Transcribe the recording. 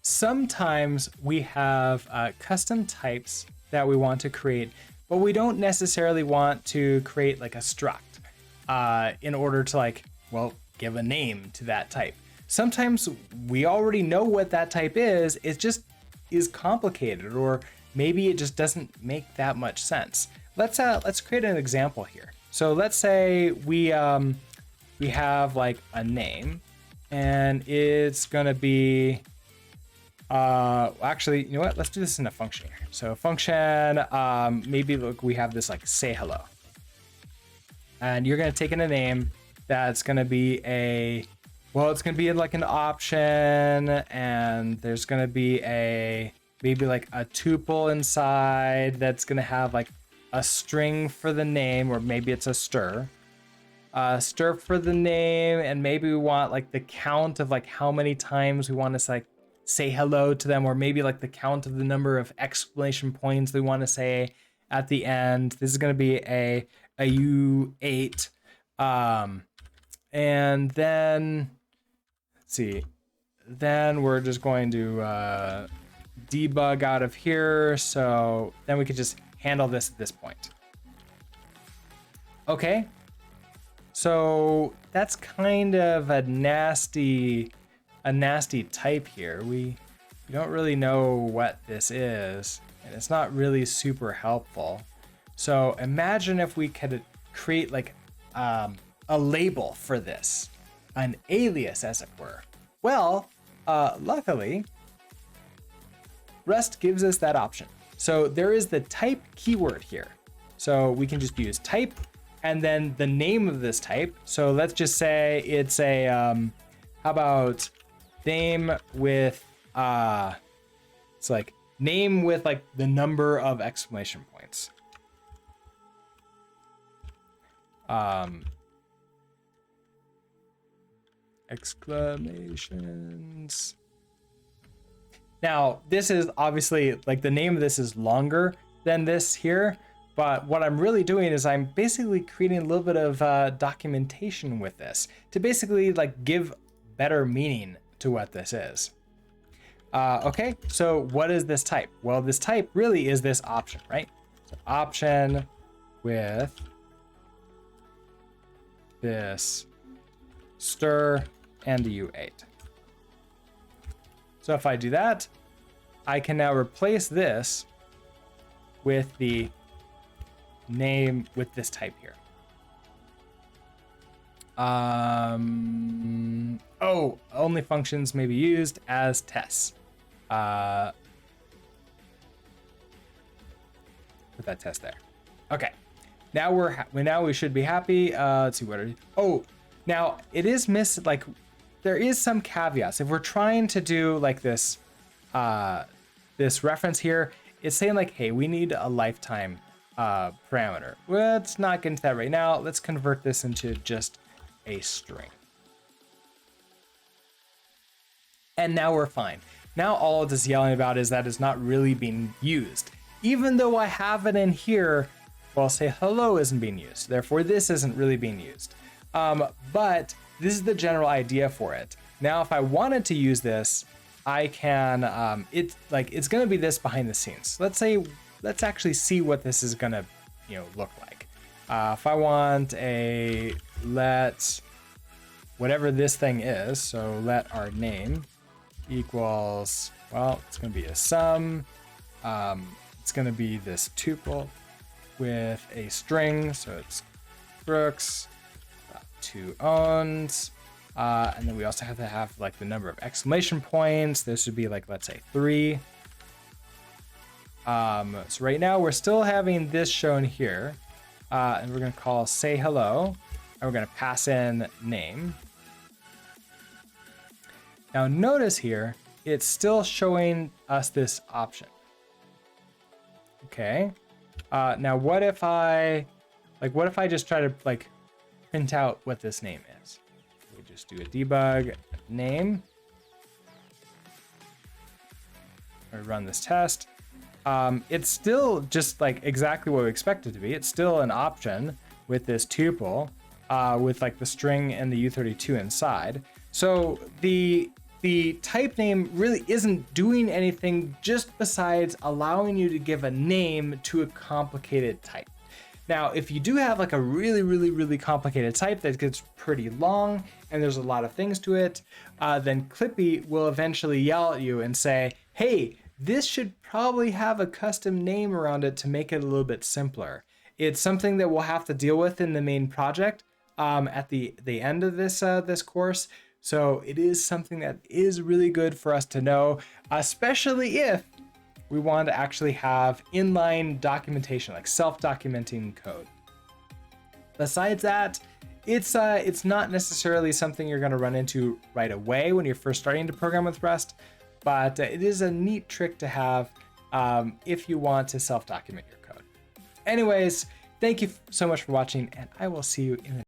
sometimes we have custom types that we want to create, but we don't necessarily want to create like a struct in order to like, well, give a name to that type. Sometimes we already know what that type is. It just is complicated, or maybe it just doesn't make that much sense. Let's create an example here. So let's say we have like a name, and it's gonna be actually, you know what? Let's do this in a function here. So function, maybe look, we have this like say hello, and you're gonna take in a name that's gonna be a, well, it's gonna be like an option, and there's gonna be a maybe like a tuple inside that's gonna have like a string for the name, or maybe it's a stir for the name, and maybe we want like the count of like how many times we want to like say hello to them, or maybe like the count of the number of exclamation points we want to say at the end. This is going to be a U8, and then let's see, then we're just going to debug out of here, so then we could just handle this at this point. Okay, so that's kind of a nasty type here. We don't really know what this is, and it's not really super helpful. So imagine if we could create like a label for this, an alias as it were. Well, luckily, Rust gives us that option. So there is the type keyword here. So we can just use type and then the name of this type. So let's just say it's a, how about name with, it's like name with like the number of exclamation points. Exclamations. Now, this is obviously like the name of this is longer than this here, but what I'm really doing is I'm basically creating a little bit of documentation with this to basically like give better meaning to what this is. Okay, so what is this type? Well, this type really is this option, right? So option with this stir and the U8. So if I do that, I can now replace this with the name with this type here. Oh, only functions may be used as tests. Put that test there. Okay. Now we should be happy. Let's see what are, oh, now it is like there is some caveats. If we're trying to do like this, this reference here, it's saying like, hey, we need a lifetime parameter. Let's not get into that right now. Let's convert this into just a string. And now we're fine. Now all it is yelling about is that it's not really being used. Even though I have it in here, well, say hello isn't being used. Therefore, this isn't really being used. But this is the general idea for it. Now, if I wanted to use this, I can, it's gonna be this behind the scenes. Let's actually see what this is gonna, look like. If I want a let, whatever this thing is, so let our name equals, well, it's gonna be a sum. It's gonna be this tuple with a string, so it's Brooks, 2 owns, and then we also have to have like the number of exclamation points. This would be like, let's say 3. So right now we're still having this shown here, and we're gonna call say hello, and we're gonna pass in name. Now notice here, it's still showing us this option. Okay. Now what if I just try to like print out what this name is? We just do a debug name. Or run this test. It's still just like exactly what we expect it to be. It's still an option with this tuple, with like the string and the U32 inside. So the the type name really isn't doing anything just besides allowing you to give a name to a complicated type. Now, if you do have like a really complicated type that gets pretty long and there's a lot of things to it, then Clippy will eventually yell at you and say, hey, this should probably have a custom name around it to make it a little bit simpler. It's something that we'll have to deal with in the main project at the end of this course. So it is something that is really good for us to know, especially if we want to actually have inline documentation, like self-documenting code. Besides that, it's not necessarily something you're going to run into right away when you're first starting to program with Rust, but it is a neat trick to have if you want to self-document your code. Anyways, thank you so much for watching, and I will see you in the